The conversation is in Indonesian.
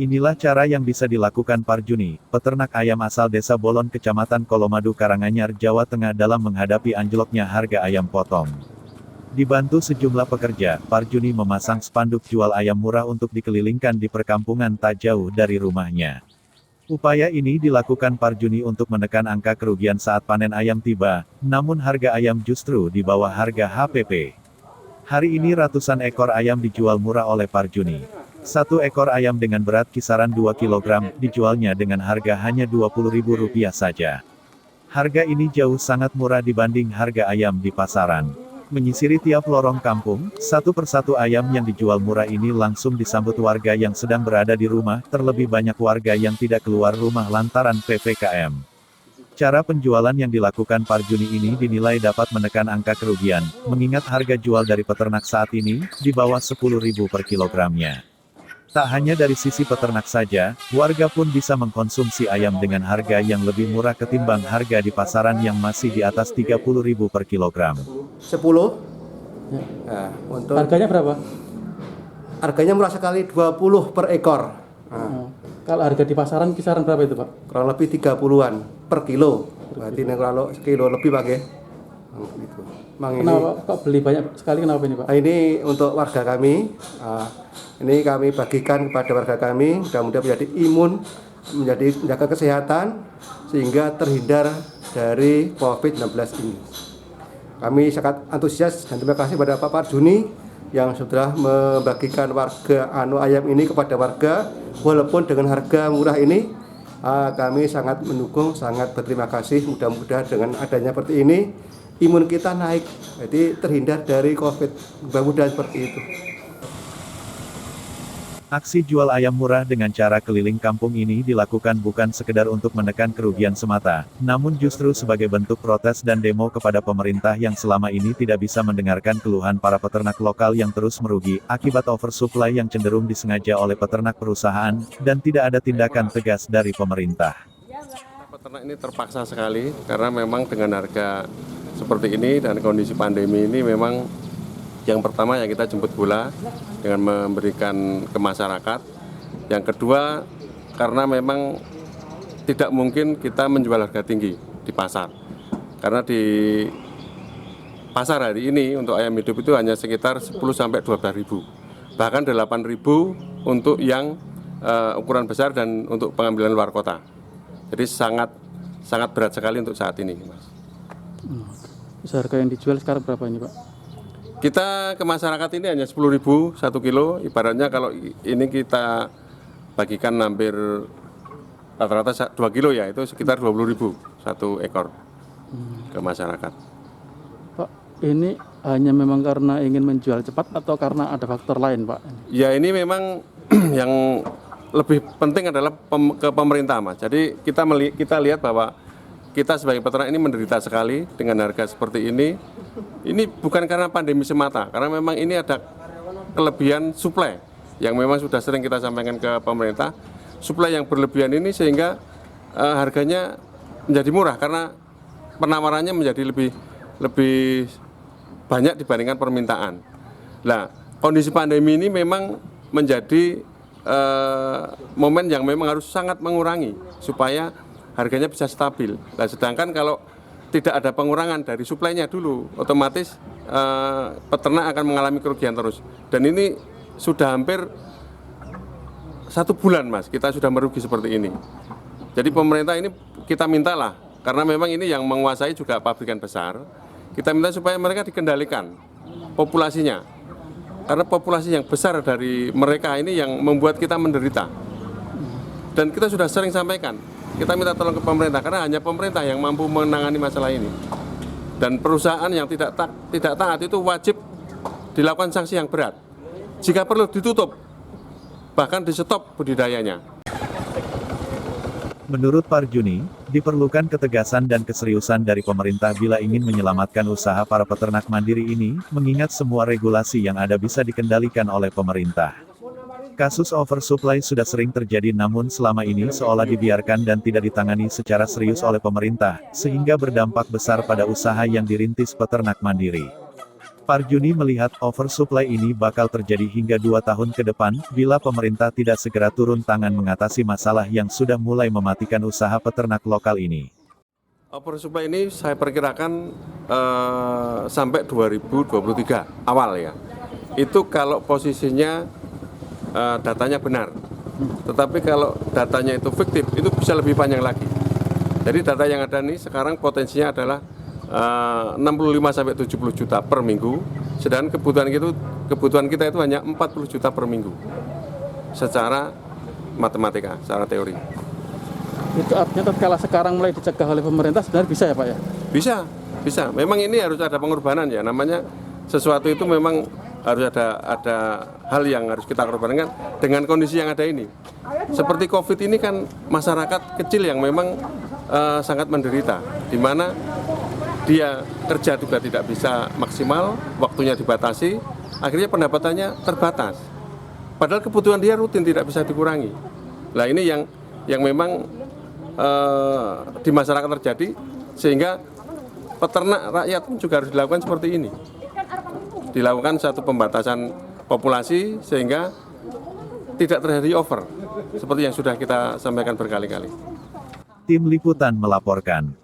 Inilah cara yang bisa dilakukan Parjuni, peternak ayam asal Desa Bolon Kecamatan Kolomadu Karanganyar, Jawa Tengah dalam menghadapi anjloknya harga ayam potong. Dibantu sejumlah pekerja, Parjuni memasang spanduk jual ayam murah untuk dikelilingkan di perkampungan tak jauh dari rumahnya. Upaya ini dilakukan Parjuni untuk menekan angka kerugian saat panen ayam tiba, namun harga ayam justru di bawah harga HPP. Hari ini ratusan ekor ayam dijual murah oleh Parjuni. Satu ekor ayam dengan berat kisaran 2 kg, dijualnya dengan harga hanya Rp20.000 saja. Harga ini jauh sangat murah dibanding harga ayam di pasaran. Menyisiri tiap lorong kampung, satu persatu ayam yang dijual murah ini langsung disambut warga yang sedang berada di rumah, terlebih banyak warga yang tidak keluar rumah lantaran PPKM. Cara penjualan yang dilakukan Parjuni ini dinilai dapat menekan angka kerugian, mengingat harga jual dari peternak saat ini, di bawah Rp10.000 per kilogramnya. Tak hanya dari sisi peternak saja, warga pun bisa mengkonsumsi ayam dengan harga yang lebih murah ketimbang harga di pasaran yang masih di atas Rp30.000 per kilogram. 10. Nah, untuk Harganya berapa? harganya murah sekali, 20 per ekor. Nah, Kalau harga di pasaran kisaran berapa itu, Pak? kurang lebih 30-an per kilo. Berarti ini kalau sekilo lebih Pak ya. Gitu. Kenapa kok beli banyak sekali, kenapa ini, Pak? Nah, ini untuk warga kami. Ini kami bagikan kepada warga kami, mudah-mudahan menjadi imun, menjaga kesehatan, sehingga terhindar dari COVID-19 ini. Kami sangat antusias dan terima kasih kepada Pak Parjuni yang sudah membagikan ayam ini kepada warga, walaupun dengan harga murah ini. Kami sangat mendukung, sangat berterima kasih. Mudah-mudahan dengan adanya seperti ini, imun kita naik, jadi terhindar dari COVID. Mudah-mudahan seperti itu. Aksi jual ayam murah dengan cara keliling kampung ini dilakukan bukan sekedar untuk menekan kerugian semata, namun justru sebagai bentuk protes dan demo kepada pemerintah yang selama ini tidak bisa mendengarkan keluhan para peternak lokal yang terus merugi, akibat oversupply yang cenderung disengaja oleh peternak perusahaan, dan tidak ada tindakan tegas dari pemerintah. Peternak ini terpaksa sekali, karena memang dengan harga seperti ini dan kondisi pandemi ini memang yang pertama yang kita jemput bola dengan memberikan ke masyarakat. Yang kedua, karena memang tidak mungkin kita menjual harga tinggi di pasar. Karena di pasar hari ini untuk ayam hidup itu hanya sekitar 10-12 ribu. Bahkan 8 ribu untuk yang ukuran besar dan untuk pengambilan luar kota. Jadi sangat berat sekali untuk saat ini, Mas. Harga yang dijual sekarang berapa ini, Pak? Kita ke masyarakat ini hanya 10.000 1 kilo, ibaratnya kalau ini kita bagikan hampir rata-rata 2 kilo ya, itu sekitar 20.000 1 ekor ke masyarakat. Pak, ini hanya memang karena ingin menjual cepat atau karena ada faktor lain, Pak? Ya ini memang yang lebih penting adalah ke pemerintah, Mas. Jadi kita lihat bahwa kita sebagai peternak ini menderita sekali dengan harga seperti ini. Ini bukan karena pandemi semata, karena memang ini ada kelebihan suplai yang memang sudah sering kita sampaikan ke pemerintah. Suplai yang berlebihan ini sehingga harganya menjadi murah karena penawarannya menjadi lebih banyak dibandingkan permintaan. Nah, kondisi pandemi ini memang menjadi momen yang memang harus sangat mengurangi supaya harganya bisa stabil. Nah, sedangkan kalau tidak ada pengurangan dari suplainya dulu, otomatis peternak akan mengalami kerugian terus. Dan ini sudah hampir 1 bulan, Mas, kita sudah merugi seperti ini. Jadi pemerintah ini kita mintalah, karena memang ini yang menguasai juga pabrikan besar, kita minta supaya mereka dikendalikan populasinya. Karena populasi yang besar dari mereka ini yang membuat kita menderita. Dan kita sudah sering sampaikan, kita minta tolong ke pemerintah, karena hanya pemerintah yang mampu menangani masalah ini. Dan perusahaan yang tidak taat itu wajib dilakukan sanksi yang berat. Jika perlu ditutup, bahkan di stop budidayanya. Menurut Parjuni, diperlukan ketegasan dan keseriusan dari pemerintah bila ingin menyelamatkan usaha para peternak mandiri ini, mengingat semua regulasi yang ada bisa dikendalikan oleh pemerintah. Kasus oversupply sudah sering terjadi, namun selama ini seolah dibiarkan dan tidak ditangani secara serius oleh pemerintah, sehingga berdampak besar pada usaha yang dirintis peternak mandiri. Parjuni melihat oversupply ini bakal terjadi hingga 2 tahun ke depan, bila pemerintah tidak segera turun tangan mengatasi masalah yang sudah mulai mematikan usaha peternak lokal ini. Oversupply ini saya perkirakan sampai 2023 awal ya. Itu kalau posisinya datanya benar. Tetapi kalau datanya itu fiktif, itu bisa lebih panjang lagi. Jadi data yang ada nih sekarang potensinya adalah 65-70 juta per minggu, sedangkan kebutuhan kita itu hanya 40 juta per minggu secara matematika, secara teori. Itu artinya tatkala sekarang mulai dicegah oleh pemerintah sebenarnya bisa ya Pak ya? Bisa. Memang ini harus ada pengorbanan ya, namanya sesuatu itu memang harus ada hal yang harus kita korbankan dengan kondisi yang ada ini. Seperti COVID ini kan masyarakat kecil yang memang sangat menderita, di mana dia kerja juga tidak bisa maksimal, waktunya dibatasi, akhirnya pendapatannya terbatas. Padahal kebutuhan dia rutin tidak bisa dikurangi. Nah ini yang memang di masyarakat terjadi, sehingga peternak rakyat pun juga harus dilakukan seperti ini. Dilakukan satu pembatasan populasi sehingga tidak terjadi over, seperti yang sudah kita sampaikan berkali-kali. Tim Liputan melaporkan.